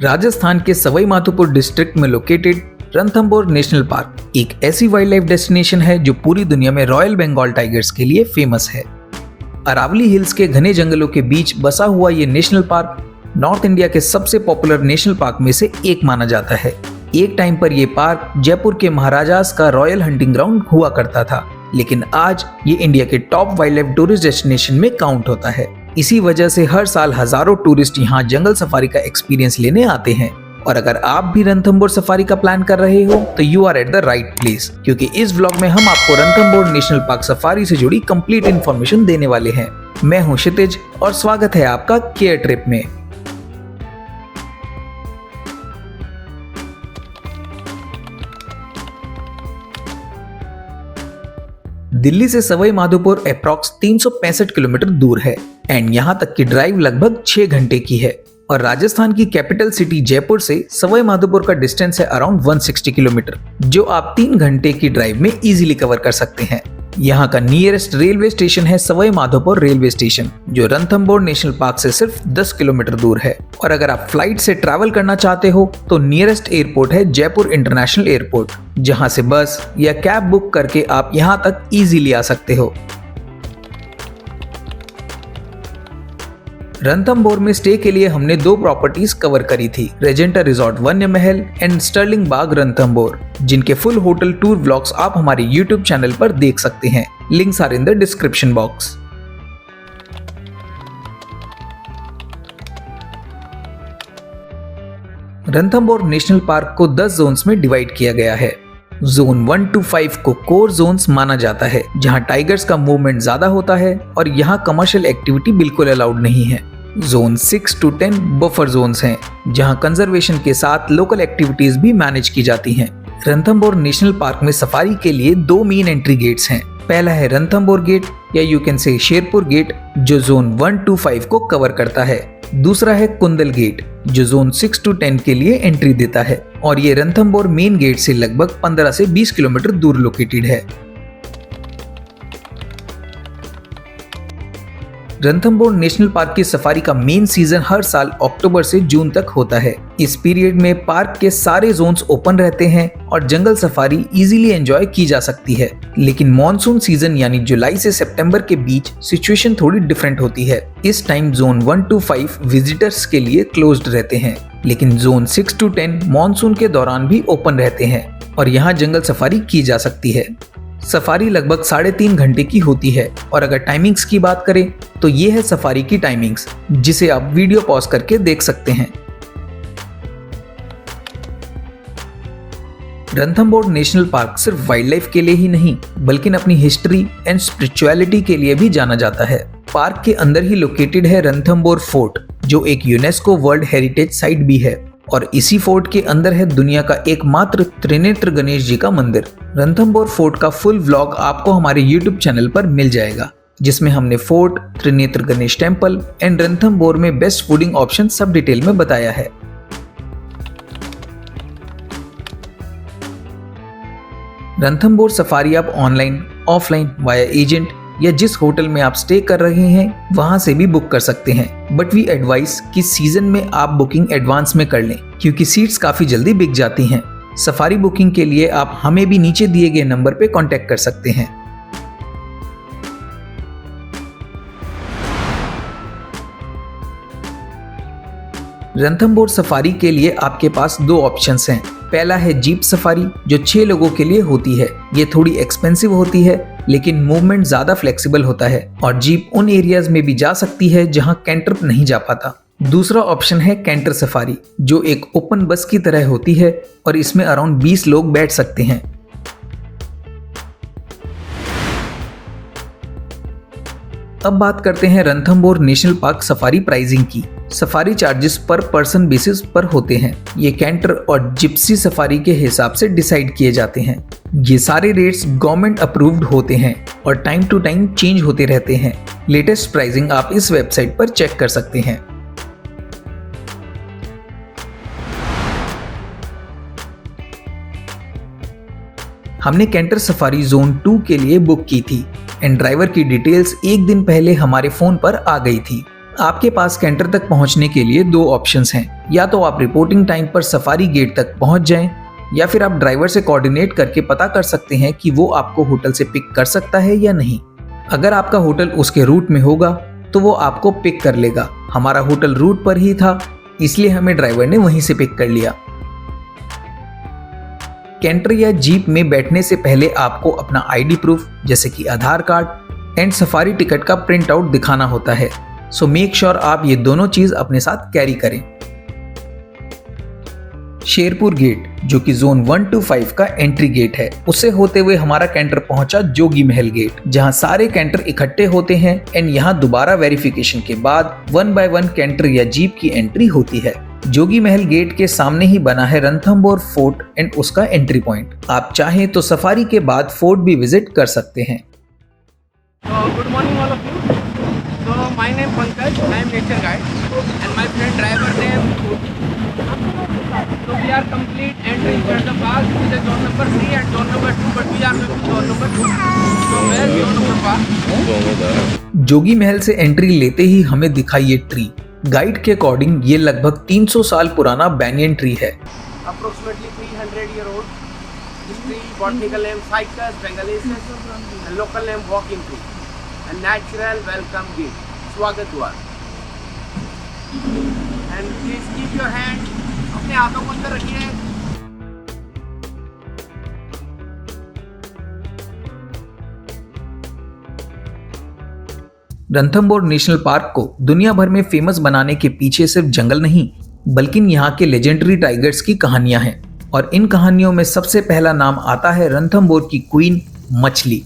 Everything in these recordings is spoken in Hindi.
राजस्थान के सवाई माधोपुर डिस्ट्रिक्ट में लोकेटेड रणथंभौर नेशनल पार्क एक ऐसी वाइल्ड लाइफ डेस्टिनेशन है जो पूरी दुनिया में रॉयल बंगाल टाइगर्स के लिए फेमस है। अरावली हिल्स के घने जंगलों के बीच बसा हुआ ये नेशनल पार्क नॉर्थ इंडिया के सबसे पॉपुलर नेशनल पार्क में से एक माना जाता है। एक टाइम पर यह पार्क जयपुर के महाराजास का रॉयल हंटिंग ग्राउंड हुआ करता था, लेकिन आज ये इंडिया के top wild life tourist destination में काउंट होता है। इसी वजह से हर साल हजारों टूरिस्ट यहाँ जंगल सफारी का एक्सपीरियंस लेने आते हैं। और अगर आप भी रणथंभौर सफारी का प्लान कर रहे हो तो you are at the right place, क्योंकि इस व्लॉग में हम आपको रणथंभौर नेशनल पार्क सफारी से जुड़ी कंप्लीट इन्फॉर्मेशन देने वाले हैं। मैं हूं क्षितिज और स्वागत है आपका केयर ट्रिप में। दिल्ली से सवाई माधोपुर अप्रॉक्स 365 किलोमीटर दूर है एंड यहाँ तक की ड्राइव लगभग 6 घंटे की है। और राजस्थान की कैपिटल सिटी जयपुर से सवाई माधोपुर का डिस्टेंस है अराउंड 160 किलोमीटर, जो आप 3 घंटे की ड्राइव में इजीली कवर कर सकते हैं। यहाँ का नियरेस्ट रेलवे स्टेशन है सवाई माधोपुर रेलवे स्टेशन, जो रणथंभौर नेशनल पार्क से सिर्फ 10 किलोमीटर दूर है। और अगर आप फ्लाइट से ट्रैवल करना चाहते हो तो नियरेस्ट एयरपोर्ट है जयपुर इंटरनेशनल एयरपोर्ट, जहाँ से बस या कैब बुक करके आप यहाँ तक इजीली आ सकते हो। रणथंभौर में स्टे के लिए हमने 2 प्रॉपर्टीज कवर करी थी, रेजेंटा रिजॉर्ट वन्य महल एंड स्टर्लिंग बाग रणथंभौर, जिनके फुल होटल टूर व्लॉग्स आप हमारे यूट्यूब चैनल पर देख सकते हैं। Links are in the description box. Ranthambore national park को 10 जोन्स में डिवाइड किया गया है। जोन 1 to 5 को कोर जोन्स माना जाता है, जहां टाइगर्स का मूवमेंट ज्यादा होता है और यहां कमर्शियल एक्टिविटी बिल्कुल अलाउड नहीं है। जोन 6 to 10 बफर जोन्स हैं, जहां कंजर्वेशन के साथ लोकल एक्टिविटीज भी मैनेज की जाती हैं। रणथंभौर नेशनल पार्क में सफारी के लिए 2 मेन एंट्री गेट्स हैं। पहला है रणथंभौर गेट या you can say Sherpur gate, जो जोन 1 to 5 को कवर करता है। दूसरा है कुंदल गेट, जो जोन 6 to 10 के लिए एंट्री देता है, और ये रणथंभौर मेन गेट से लगभग 15 से 20 किलोमीटर दूर लोकेटेड है। रणथंभौर नेशनल पार्क की सफारी का मेन सीजन हर साल अक्टूबर से जून तक होता है। इस पीरियड में पार्क के सारे जोन्स ओपन रहते हैं और जंगल सफारी इजीली एंजॉय की जा सकती है। लेकिन मॉनसून सीजन यानी जुलाई से सितंबर के बीच सिचुएशन थोड़ी डिफरेंट होती है। इस टाइम जोन 1 to 5 विजिटर्स के लिए क्लोज्ड रहते हैं, लेकिन जोन 6 to 10 मॉनसून के दौरान भी ओपन रहते हैं और यहाँ जंगल सफारी की जा सकती है। सफारी लगभग 3.5 घंटे की होती है, और अगर टाइमिंग्स की बात करें तो ये है सफारी की टाइमिंग्स, जिसे आप वीडियो पॉज करके देख सकते हैं। रणथंभौर नेशनल पार्क सिर्फ वाइल्ड लाइफ के लिए ही नहीं, बल्कि अपनी हिस्ट्री एंड स्पिरिचुअलिटी के लिए भी जाना जाता है। पार्क के अंदर ही लोकेटेड है रणथंभौर फोर्ट, जो एक यूनेस्को वर्ल्ड हेरिटेज साइट भी है, और इसी फोर्ट के अंदर है दुनिया का एकमात्र त्रिनेत्र गणेश जी का मंदिर। रणथंभौर फोर्ट का फुल व्लॉग आपको हमारे यूट्यूब चैनल पर मिल जाएगा, जिसमें हमने fort, Trinetra Ganesh temple and Ranthambore में बेस्ट फूडिंग ऑप्शन सब डिटेल में बताया है। रणथंभौर सफारी आप ऑनलाइन, ऑफलाइन, वाया एजेंट या जिस होटल में आप स्टे कर रहे हैं वहां से भी बुक कर सकते हैं। बट वी एडवाइस कि सीजन में आप बुकिंग एडवांस में कर लें, क्योंकि सीट्स काफी जल्दी बिक जाती हैं। सफारी बुकिंग के लिए आप हमें भी नीचे दिए गए नंबर पे कांटेक्ट कर सकते हैं। रणथंभौर सफारी के लिए आपके पास 2 ऑप्शंस हैं। पहला है जीप सफारी, जो 6 लोगों के लिए होती है। ये थोड़ी एक्सपेंसिव होती है, लेकिन मूवमेंट ज्यादा फ्लेक्सिबल होता है और जीप उन एरियाज में भी जा सकती है जहां कैंटर नहीं जा पाता। दूसरा ऑप्शन है कैंटर सफारी, जो एक ओपन बस की तरह होती है और इसमें अराउंड 20 लोग बैठ सकते हैं। अब बात करते हैं Ranthambore national park safari pricing की। सफारी चार्जेस पर पर्सन बेसिस पर होते हैं। ये कैंटर और जिप्सी सफारी के हिसाब से डिसाइड किए जाते हैं। ये सारे रेट्स गवर्नमेंट अप्रूव्ड होते हैं और टाइम टू टाइम चेंज होते रहते हैं। लेटेस्ट प्राइसिंग आप इस वेबसाइट पर चेक कर सकते हैं। हमने कैंटर सफारी जोन 2 के लिए बुक की थी एंड ड्राइवर की डिटेल्स एक दिन पहले हमारे फोन पर आ गई थी। आपके पास कैंटर तक पहुंचने के लिए दो ऑप्शंस हैं। या तो आप रिपोर्टिंग टाइम पर सफारी गेट तक पहुंच जाएं, या फिर आप ड्राइवर से कोऑर्डिनेट करके पता कर सकते हैं कि वो आपको होटल से पिक कर सकता है या नहीं। अगर आपका होटल उसके रूट में होगा तो वो आपको पिक कर लेगा। हमारा होटल रूट पर ही था, इसलिए हमें ड्राइवर ने वहीं से पिक कर लिया। कैंटर या जीप में बैठने से पहले आपको अपना आईडी प्रूफ जैसे कि आधार कार्ड एंड सफारी टिकट का प्रिंट आउट दिखाना होता है। सो मेक श्योर आप ये दोनों चीज अपने साथ कैरी करें। शेरपुर गेट जो कि जोन 1 to 5 का एंट्री गेट है, उससे होते हुए हमारा कैंटर पहुंचा जोगी महल गेट, जहां सारे कैंटर इकट्ठे होते हैं एंड यहां दोबारा वेरिफिकेशन के बाद 1 by 1 कैंटर या जीप की एंट्री होती है। जोगी महल गेट के सामने ही बना है रणथंबोर फोर्ट एंड उसका एंट्री पॉइंट। आप चाहें तो सफारी के बाद फोर्ट भी विजिट कर सकते हैं। Good morning all of you. So my name Pankaj, I am nature guide and my friend driver name Koti. So we are complete entering the park. This is zone number 3 and zone number 2, but we are moving to zone number 2. So where is zone number park? जोगी महल से एंट्री लेते ही हमें दिखाई ये ट्री। गाइड के अकॉर्डिंग ये लगभग 300 साल पुराना बैंगन ट्री है। Approximately 300 year old. This tree botanical name Ficus bengalensis and local name walking tree. And natural welcome gate. स्वागत द्वार। And please keep your hand. अपने हाथों को अंदर रखिए। रणथंबोर नेशनल पार्क को दुनिया भर में फेमस बनाने के पीछे सिर्फ जंगल नहीं, बल्कि यहाँ के लेजेंडरी टाइगर्स की कहानियां हैं। और इन कहानियों में सबसे पहला नाम आता है रणथंबोर की क्वीन मछली।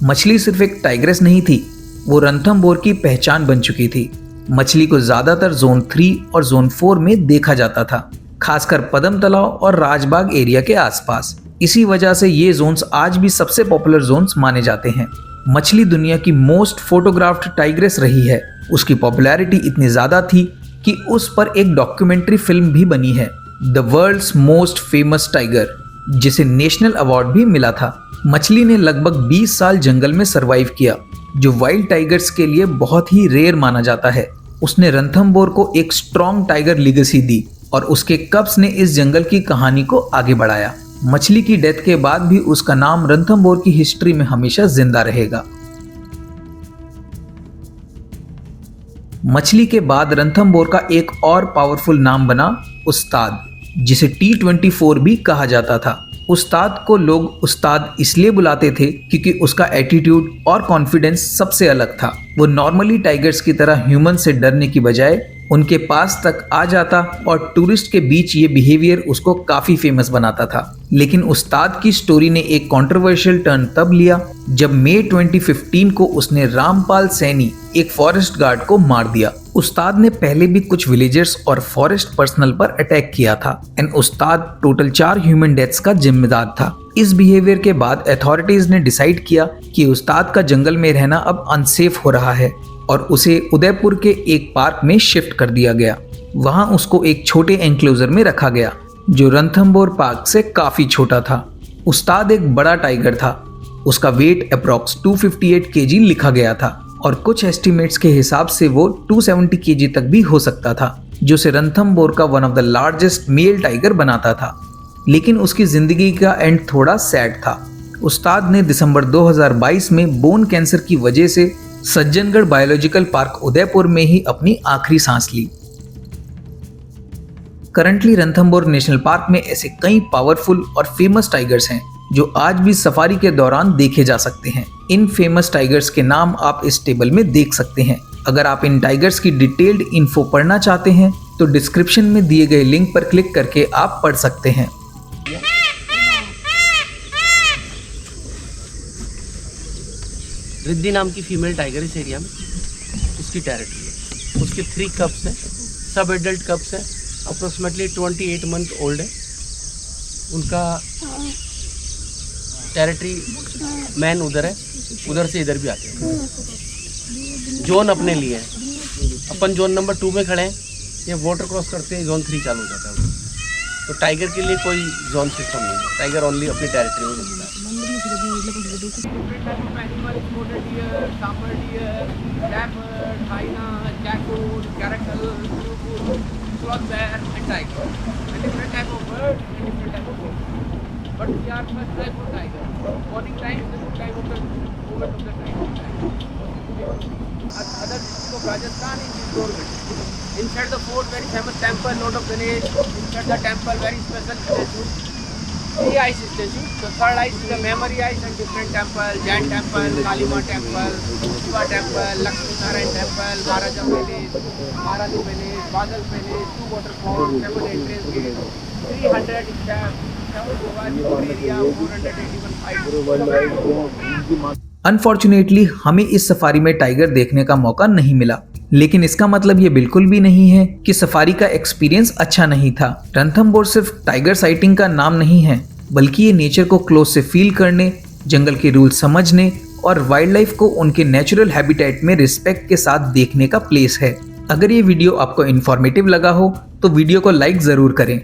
मछली सिर्फ एक टाइग्रेस नहीं थी, वो रणथंबोर की पहचान बन चुकी थी। मछली को ज्यादातर जोन 3 और जोन 4 में देखा जाता था, खासकर पदम तालाब और राजबाग एरिया के आसपास। इसी वजह से ये जोन्स आज भी सबसे पॉपुलर जोन्स माने जाते हैं। मछली दुनिया की मोस्ट फोटोग्राफ्ड टाइग्रेस रही है। उसकी पॉपुलैरिटी इतनी ज्यादा थी कि उस पर एक डॉक्यूमेंट्री फिल्म भी बनी है, the world's most famous tiger, जिसे नेशनल अवार्ड भी मिला था। मछली ने लगभग 20 साल जंगल में सरवाइव किया, जो वाइल्ड टाइगर्स के लिए बहुत ही रेयर माना जाता है। उसने रणथंबोर को एक स्ट्रॉन्ग टाइगर लीगेसी दी और उसके कब्स ने इस जंगल की कहानी को आगे बढ़ाया। मछली की डेथ के बाद भी उसका नाम रणथंबोर की हिस्ट्री में हमेशा जिंदा रहेगा। मछली के बाद रणथंबोर का एक और पावरफुल नाम बना उस्ताद, जिसे T24 भी कहा जाता था। उस्ताद को लोग उस्ताद इसलिए बुलाते थे क्योंकि उसका एटीट्यूड और कॉन्फिडेंस सबसे अलग था। वो नॉर्मली टाइगर्स की तरह ह्यूमन से डरने की बजाय उनके पास तक आ जाता और टूरिस्ट के बीच ये बिहेवियर उसको काफी फेमस बनाता था। लेकिन उस्ताद की स्टोरी ने एक कंट्रोवर्शियल टर्न तब लिया जब मई 2015 को उसने रामपाल सैनी, एक फॉरेस्ट गार्ड को मार दिया। उस्ताद ने पहले भी कुछ विलेजर्स और फॉरेस्ट पर्सनल पर अटैक किया था and Ustad total 4 human deaths का जिम्मेदार था। इस बिहेवियर के बाद अथॉरिटीज ने डिसाइड किया कि उस्ताद का जंगल में रहना अब अनसेफ हो रहा है और उसे उदयपुर के एक पार्क में शिफ्ट कर दिया गया। वहां उसको एक छोटे एंक्लोजर में रखा गया जो रणथंबोर पार्क से काफी छोटा था। उस्ताद एक बड़ा टाइगर था, उसका वेट अप्रॉक्स 258 केजी लिखा गया था और कुछ एस्टिमेट्स के हिसाब से वो 270 केजी तक भी हो सकता था, जो से रणथंबोर का one of the largest male tiger बनाता था। लेकिन उसकी जिंदगी का एंड थोड़ा सैड था। उस्ताद ने दिसंबर 2022 में बोन कैंसर की वजह से सज्जनगढ़ बायोलॉजिकल पार्क उदयपुर में ही अपनी आखिरी सांस ली। करंटली रणथंबोर नेशनल पार्क में ऐसे कई पावरफुल और फेमस टाइगर्स हैं जो आज भी सफारी के दौरान देखे जा सकते हैं। इन फेमस टाइगर्स के नाम आप इस टेबल में देख सकते हैं। अगर आप इन टाइगर्स की डिटेल्ड इन्फो पढ़ना चाहते हैं तो डिस्क्रिप्शन में दिए गए लिंक पर क्लिक करके आप पढ़ सकते हैं। रिद्धि नाम की फीमेल टाइगर इस एरिया में, उसकी टेरिटरी है। उसके 3 कप्स हैं, सब एडल्ट कप्स हैं, अप्रोक्सीमेटली 28 मंथ ओल्ड है। उनका टेरिटरी मैन उधर है, उधर से इधर भी आते हैं। जोन अपने लिए है, अपन जोन नंबर 2 में खड़े हैं। ये वाटर क्रॉस करते हैं, जोन 3 चालू हो जाता है। तो टाइगर के लिए कोई जोन सिस्टम नहीं है, टाइगर ओनली अपनी टेरिटरी में घूमता है। Different type of animal, spotted deer, sambar deer, leopard, hyena, jackal, caracal, sloth bear, and tiger. And different type of birds and different type of birds. But we are first type of tiger. Morning time is the good time of the movement of the tiger. Other district of Rajasthan is Chittorgarh. Inside the fort, very famous temple, Lord of Ganesh. Inside the temple, very special statue. 3 ice statue. The third ice is the memory ice and different temple, Jain temple, Kalima temple, Shiva temple, Lakshmi Narayan temple, Maharaja Palace, Maharani Palace, Badal Palace, 2 waterfalls, 7 entrance gates, 300 steps, 7 Diwali area, 481 height. Unfortunately हमें इस सफारी में टाइगर देखने का मौका नहीं मिला, लेकिन इसका मतलब ये बिल्कुल भी नहीं है कि सफारी का एक्सपीरियंस अच्छा नहीं था। रणथंभौर सिर्फ टाइगर साइटिंग का नाम नहीं है, बल्कि ये नेचर को क्लोज से फील करने, जंगल के रूल समझने और वाइल्ड लाइफ को उनके नेचुरल हैबिटेट में रिस्पेक्ट के साथ देखने का प्लेस है। अगर ये वीडियो आपको इन्फॉर्मेटिव लगा हो तो वीडियो को लाइक ज़रूर करें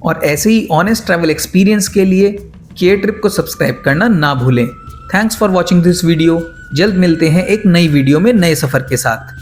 और ऐसे ही ऑनेस्ट ट्रैवल एक्सपीरियंस के लिए केयर ट्रिप को सब्सक्राइब करना ना भूलें। Thanks for watching this video. जल्द मिलते हैं एक नई वीडियो में नए सफ़र के साथ।